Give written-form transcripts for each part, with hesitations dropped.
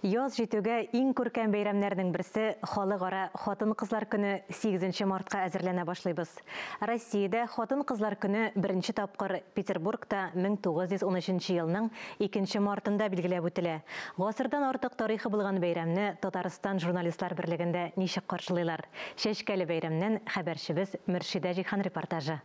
Яз җитүгә иң күркәм бәйрәмнәрнең берсе халыкара хатын-кызлар көне 8 мартка әзерләнә башлыйбыз. Россиядә хатын-кызлар көне беренче тапкыр Петербургта 1913 елның 2 мартында билгеләп үтелә. Гасырдан артык тарихы булган бәйрәмне Татарстан журналистлар берлегендә ничек каршылыйлар? Чәчкәле бәйрәмнән хәбәрчебез Мөршидә Җихан репортажы.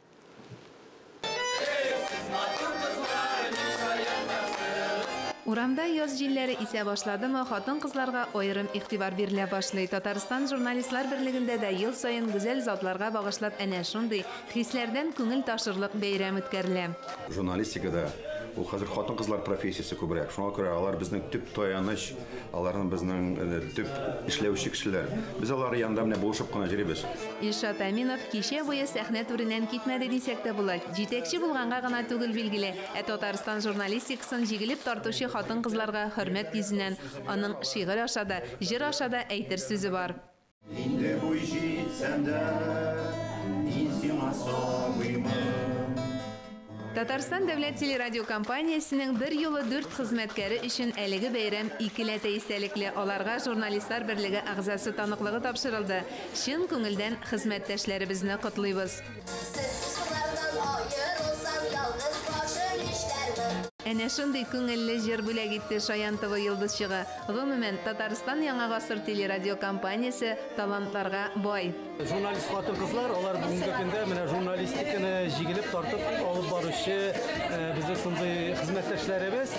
Урамда яз җилләре исә башладымы, хатын-кызларга аерым игътибар бирелә башлый. Татарстан журналистлар берлегендә дә ел саен гүзәл затларга багышлап әнә шундый хисләрдән күңел ташырлык бәйрәм үткәрелә. Журналистикада ул хәзер хатын-кызлар профессиясе күбрәк. Шуңа күрә алар безнең төп таяныч, аларның безнең төп эшләүче кешеләр. Без алар янында менә булышып кына йөрибез. Илшат Аминов кичә буе сәхнә түреннән китмәде дисәк тә була. Җитәкче булганга гына түгел билгеле, Татарстан журналистикасын җигелеп тартучы хатын-кызларга хөрмәт йөзеннән аның шигырь аша да, җыр аша да әйтер сүзе бар. Инде буй җитсәндә, инсин асабыймы. Татарстан дәүләт телерадиокомпаниясенең бер юлы 4 хезмәткәре өчен әлеге бәйрәм икеләтә истәлекле. Аларга журналистлар берлеге әгъзасы таныклыгы тапшырылды. Чын күңелдән хезмәттәшләребезне котлыйбыз. Әнә шундый күңелле җыр бүләк итте Шаян ТВ йолдызчыгы. Гомумән, Татарстан яңа гасыр телерадиокомпаниясе талантларга бай. Журналист хатын-кызлар, алар бүгенге көндә менә журналистиканы җигелеп тартып алып баручы безнең шундый хезмәттәшләребез.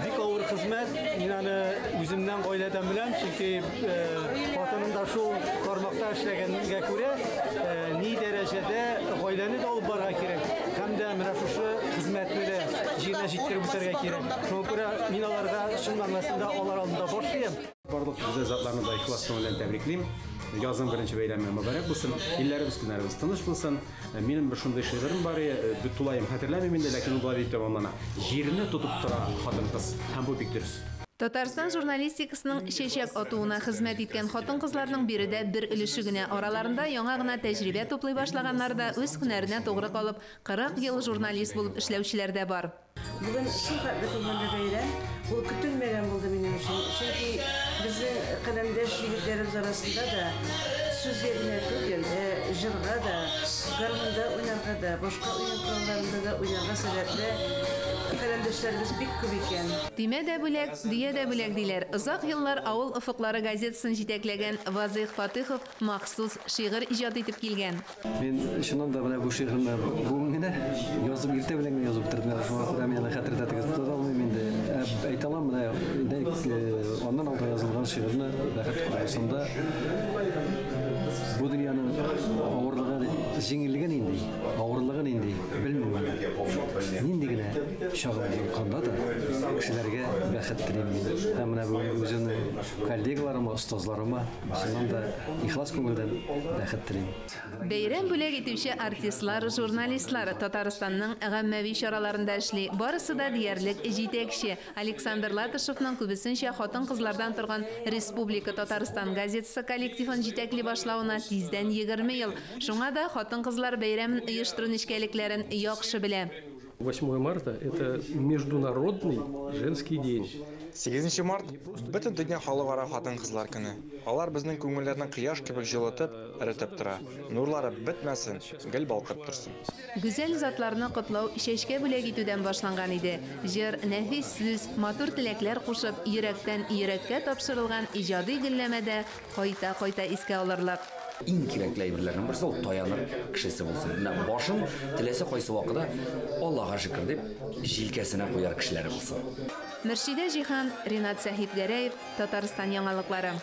Бик авыр хезмәт. Мин аны үземнән гаиләдән беләм, чөнки хатыным да шул тармакта эшләгәнгә күрә, ни дәрәҗәдә гаиләне дә алып барырга кирәк. Һәм дә менә шушы хезмәтне дә җиренә җиткереп үтәргә кирәк. Шуңа күрә мин аларга чын мәгънәсендә алар алдында башлыйм. Барлык гүзәл затларны да ихлас белән тәбриклим. Язның беренче бәйрәме мөбарәк булсын. Илләребез көннәребез тыныч булсын. Минем бер шундый шигырем бар, бит тулаем хәтерләмим инде, ләкин ул дип тәмамлана. Җирне тотып тора хатын-кыз. Һәм бу бик дөрес. Татарстан журналистикасының чәчәк атуына хезмәт иткән хатын-кызларның биредә бер өлеше генә. Араларында яңа гына тәҗрибә туплый башлаганнар да үз һөнәренә тугры калып 40 ел журналист булып эшләүчеләр дә бар. Бүген шулкадәр булган бәйрәм, ул көтелмәгән булды минем өчен. Чөнки безнең каләмдәш егетләребез арасында да сүзгә генә түгел, җырга да, гармунда уйнарга да, башка уен коралларында да уйнарга сәләтле каләмдәшләребез бик күп икән. Тимә дә бүләк, дия дә бүләк диләр. Озак еллар авыл офыклары газетасын җитәкләгән Вазыйх Фатыйхов махсус шигырь иҗат итеп килгән. Мин чыннан да менә бу шигырьне бүген генә язып иртә белән язып бетердем. Шуңа күрә мин аны хәтердә тотып алмыйм инде. Әйтә алам менә аннан алда язылган шигырьне бәхет курсында бу дөньяның авырлыгы җиңеллеген инде, авырлыгын инде белмим. Нинди генә чагылып канда да кешеләргә бәхет телим мин. Һәм менә бүген үземнең коллегаларыма, остазларыма чыннан да ихлас күңелдән бәхет телим. Бәйрәм бүләк итүче артистлар, журналистлар Татарстанның гаммәви чараларында эшли. Барысы да диярлек җитәкче. Александр Латышевның күбесенчә хатын-кызлардан торган Республика Татарстан газетасы коллективын җитәкли башлауына тиздән 20 ел. Шуңа да хатын-кызлар бәйрәмен оештыру нечкәлекләрен яхшы белә. 8 марта – это международный женский день. 8 март – бөтен дөнья халыкара хатын-кызлар көне. Алар безнең күңелләрне кояш кебек җылытып, эретеп тора. Нурлары бетмәсен, гел балкып торсын. Гүзәл затларны котлау чәчкә бүләк итүдән башланган иде. Җыр, нәфис сүз, матур теләкләр кушып, йөрәктән йөрәккә тапшырылган иҗади гөлләмәдә кайта-кайта искә алырлык. Иң кирәкле әйберләрнең берсе ул таяныр кешесе булсын. Менә башын теләсә кайсы вакытта Аллага шөкер дип җилкәсенә куяр кешеләре булсын. Мөршидә Җихан, Ринат Сәхипгәрәев, Татарстан яңалыклары.